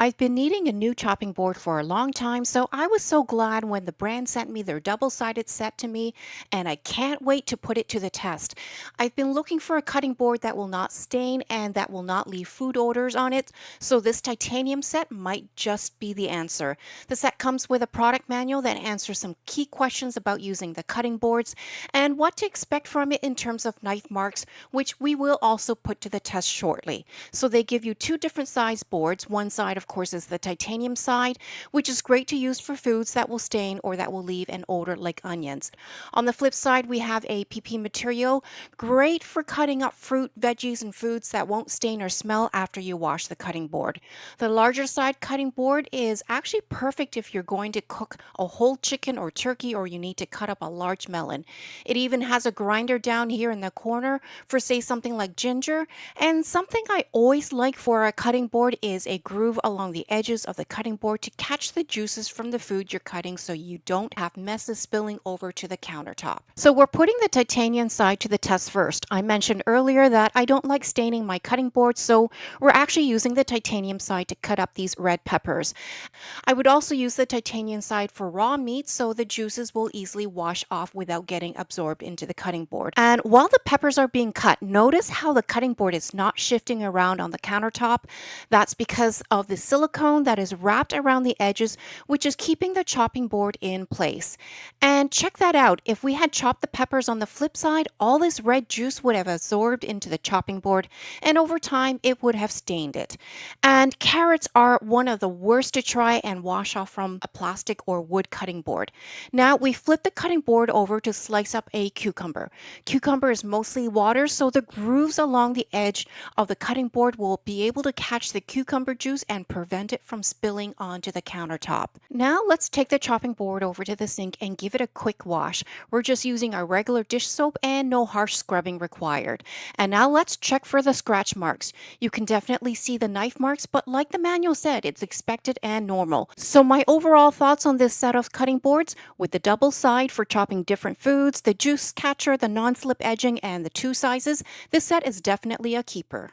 I've been needing a new chopping board for a long time, so I was so glad when the brand sent me their double-sided set to me, and I can't wait to put it to the test. I've been looking for a cutting board that will not stain and that will not leave food odors on it, so this titanium set might just be the answer. The set comes with a product manual that answers some key questions about using the cutting boards and what to expect from it in terms of knife marks, which we will also put to the test shortly. So they give you two different size boards. One side, of course, is the titanium side, which is great to use for foods that will stain or that will leave an odor like onions. On the flip side, we have a PP material, great for cutting up fruit, veggies, and foods that won't stain or smell after you wash the cutting board. The larger side cutting board is actually perfect if you're going to cook a whole chicken or turkey or you need to cut up a large melon. It even has a grinder down here in the corner for, say, something like ginger, and something I always like for a cutting board is a groove along the edges of the cutting board to catch the juices from the food you're cutting so you don't have messes spilling over to the countertop. So we're putting the titanium side to the test first. I mentioned earlier that I don't like staining my cutting board, so we're actually using the titanium side to cut up these red peppers. I would also use the titanium side for raw meat so the juices will easily wash off without getting absorbed into the cutting board. And while the peppers are being cut, notice how the cutting board is not shifting around on the countertop. That's because of the silicone that is wrapped around the edges, which is keeping the chopping board in place. And check that out. If we had chopped the peppers on the flip side, all this red juice would have absorbed into the chopping board, and over time it would have stained it. And carrots are one of the worst to try and wash off from a plastic or wood cutting board. Now we flip the cutting board over to slice up a cucumber. Cucumber is mostly water, so the grooves along the edge of the cutting board will be able to catch the cucumber juice and prevent it from spilling onto the countertop. Now let's take the chopping board over to the sink and give it a quick wash. We're just using our regular dish soap and no harsh scrubbing required. And now let's check for the scratch marks. You can definitely see the knife marks, but like the manual said, it's expected and normal. So my overall thoughts on this set of cutting boards, with the double side for chopping different foods, the juice catcher, the non-slip edging, and the two sizes, this set is definitely a keeper.